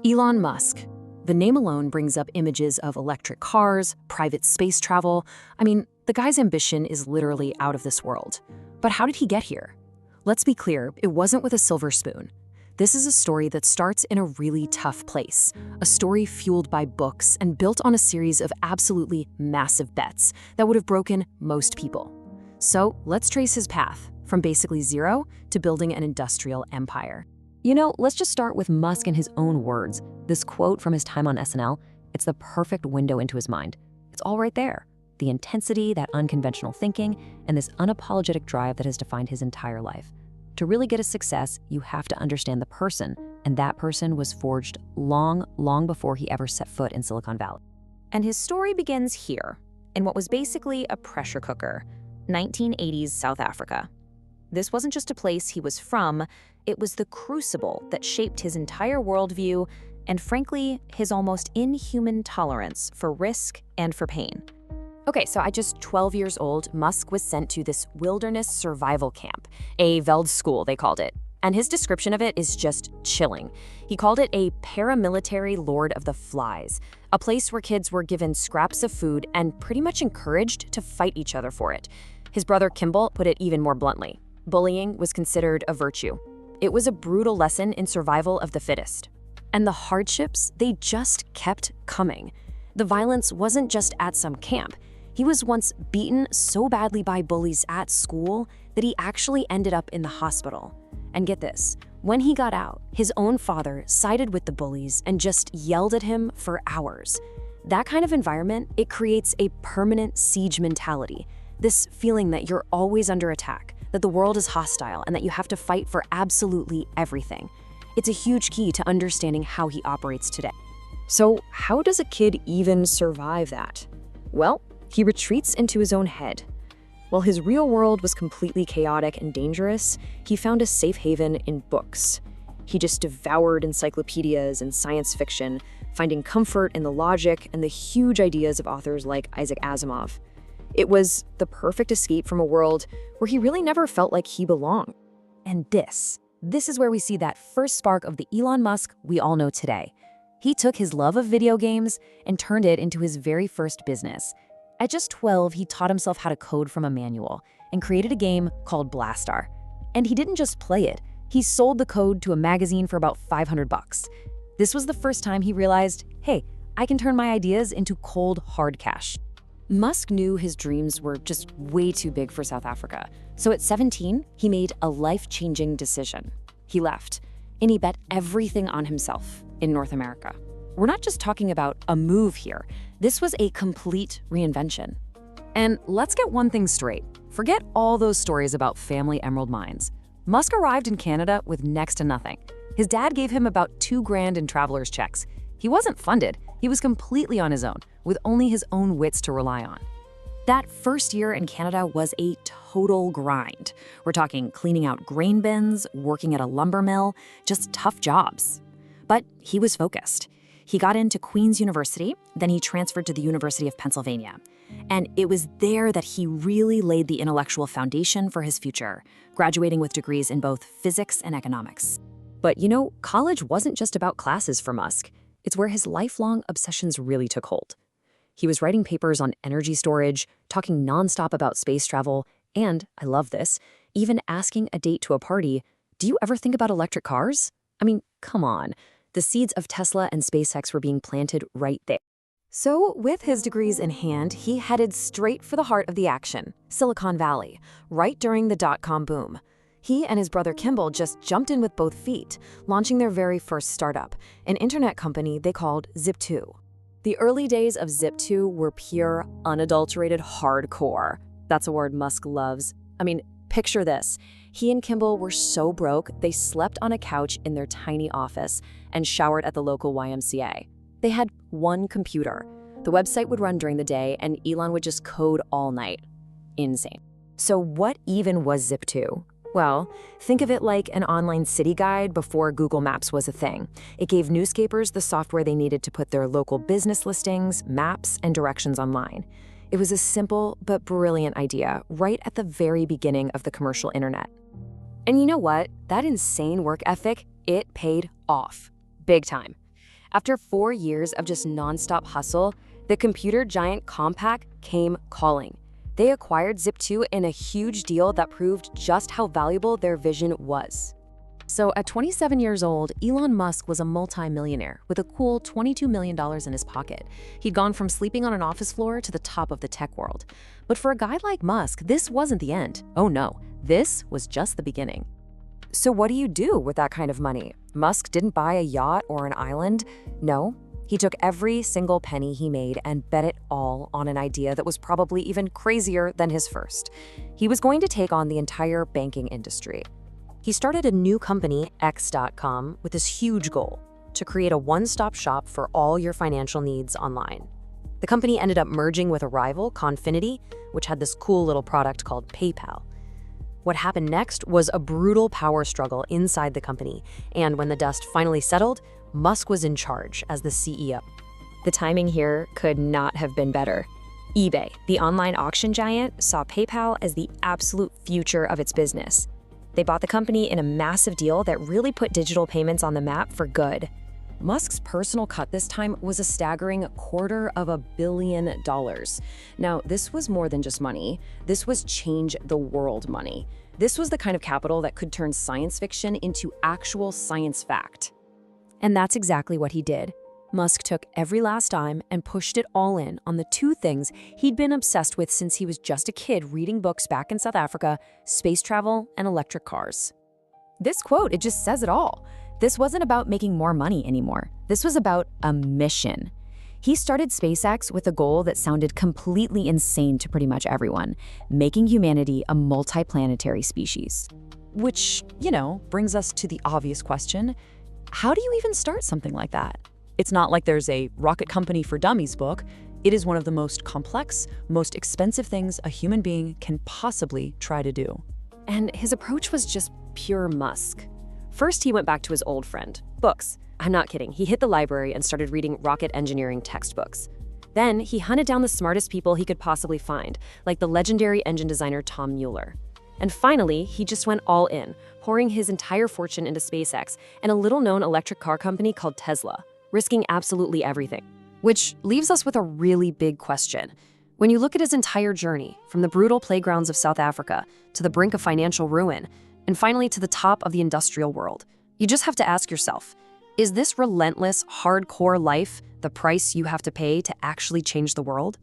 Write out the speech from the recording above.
Elon Musk. The name alone brings up images of electric cars, private space travel. I mean, the guy's ambition is literally out of this world. But how did he get here? Let's be clear, it wasn't with a silver spoon. This is a story that starts in a really tough place, a story fueled by books and built on a series of absolutely massive bets that would have broken most people. So let's trace his path, from basically zero to building an industrial empire. Let's just start with Musk in his own words. This quote from his time on SNL, it's the perfect window into his mind. It's all right there. The intensity, that unconventional thinking, and this unapologetic drive that has defined his entire life. To really get a success, you have to understand the person, and that person was forged long, long before he ever set foot in Silicon Valley. And his story begins here, in what was basically a pressure cooker, 1980s South Africa. This wasn't just a place he was from, it was the crucible that shaped his entire worldview and, frankly, his almost inhuman tolerance for risk and for pain. Okay, so at just 12 years old, Musk was sent to this wilderness survival camp, a Veldschool they called it. And his description of it is just chilling. He called it a paramilitary Lord of the Flies, a place where kids were given scraps of food and pretty much encouraged to fight each other for it. His brother Kimbal put it even more bluntly. Bullying was considered a virtue. It was a brutal lesson in survival of the fittest. And the hardships, they just kept coming. The violence wasn't just at some camp. He was once beaten so badly by bullies at school that he actually ended up in the hospital. And get this, when he got out, his own father sided with the bullies and just yelled at him for hours. That kind of environment, it creates a permanent siege mentality. This feeling that you're always under attack, that the world is hostile, and that you have to fight for absolutely everything. It's a huge key to understanding how he operates today. So how does a kid even survive that? Well, he retreats into his own head. While his real world was completely chaotic and dangerous, he found a safe haven in books. He just devoured encyclopedias and science fiction, finding comfort in the logic and the huge ideas of authors like Isaac Asimov. It was the perfect escape from a world where he really never felt like he belonged. And this is where we see that first spark of the Elon Musk we all know today. He took his love of video games and turned it into his very first business. At just 12, he taught himself how to code from a manual and created a game called Blastar. And he didn't just play it, he sold the code to a magazine for about $500. This was the first time he realized, hey, I can turn my ideas into cold, hard cash. Musk knew his dreams were just way too big for South Africa. So at 17, he made a life-changing decision. He left, and he bet everything on himself in North America. We're not just talking about a move here. This was a complete reinvention. And let's get one thing straight. Forget all those stories about family emerald mines. Musk arrived in Canada with next to nothing. His dad gave him about $2,000 in traveler's checks. He wasn't funded. He was completely on his own, with only his own wits to rely on. That first year in Canada was a total grind. We're talking cleaning out grain bins, working at a lumber mill, just tough jobs. But he was focused. He got into Queen's University, then he transferred to the University of Pennsylvania. And it was there that he really laid the intellectual foundation for his future, graduating with degrees in both physics and economics. But college wasn't just about classes for Musk. It's where his lifelong obsessions really took hold. He was writing papers on energy storage, talking nonstop about space travel, and, I love this, even asking a date to a party, do you ever think about electric cars? I mean, come on. The seeds of Tesla and SpaceX were being planted right there. So, with his degrees in hand, he headed straight for the heart of the action, Silicon Valley, right during the dot-com boom. He and his brother Kimbal just jumped in with both feet, launching their very first startup, an internet company they called Zip2. The early days of Zip2 were pure, unadulterated hardcore. That's a word Musk loves. I mean, picture this. He and Kimbal were so broke, they slept on a couch in their tiny office and showered at the local YMCA. They had one computer. The website would run during the day, and Elon would just code all night. Insane. So what even was Zip2? Well, think of it like an online city guide before Google Maps was a thing. It gave newscapers the software they needed to put their local business listings, maps, and directions online. It was a simple but brilliant idea right at the very beginning of the commercial internet. And you know what? That insane work ethic, it paid off. Big time. After 4 years of just nonstop hustle, the computer giant Compaq came calling. They acquired Zip2 in a huge deal that proved just how valuable their vision was. So at 27 years old, Elon Musk was a multi-millionaire with a cool $22 million in his pocket. He'd gone from sleeping on an office floor to the top of the tech world. But for a guy like Musk, this wasn't the end. Oh no, this was just the beginning. So what do you do with that kind of money? Musk didn't buy a yacht or an island. No, he took every single penny he made and bet it all on an idea that was probably even crazier than his first. He was going to take on the entire banking industry. He started a new company, X.com, with this huge goal: to create a one-stop shop for all your financial needs online. The company ended up merging with a rival, Confinity, which had this cool little product called PayPal. What happened next was a brutal power struggle inside the company, and when the dust finally settled, Musk was in charge as the CEO. The timing here could not have been better. eBay, the online auction giant, saw PayPal as the absolute future of its business. They bought the company in a massive deal that really put digital payments on the map for good. Musk's personal cut this time was a staggering $250 million. Now, this was more than just money. This was change the world money. This was the kind of capital that could turn science fiction into actual science fact. And that's exactly what he did. Musk took every last dime and pushed it all in on the two things he'd been obsessed with since he was just a kid reading books back in South Africa: space travel and electric cars. This quote, it just says it all. This wasn't about making more money anymore. This was about a mission. He started SpaceX with a goal that sounded completely insane to pretty much everyone: making humanity a multiplanetary species. Which, brings us to the obvious question: how do you even start something like that? It's not like there's a Rocket Company for Dummies book. It is one of the most complex, most expensive things a human being can possibly try to do. And his approach was just pure Musk. First, he went back to his old friend, books. I'm not kidding. He hit the library and started reading rocket engineering textbooks. Then he hunted down the smartest people he could possibly find, like the legendary engine designer Tom Mueller. And finally, he just went all in, pouring his entire fortune into SpaceX and a little-known electric car company called Tesla, risking absolutely everything. Which leaves us with a really big question. When you look at his entire journey, from the brutal playgrounds of South Africa to the brink of financial ruin, and finally to the top of the industrial world, you just have to ask yourself, is this relentless, hardcore life the price you have to pay to actually change the world?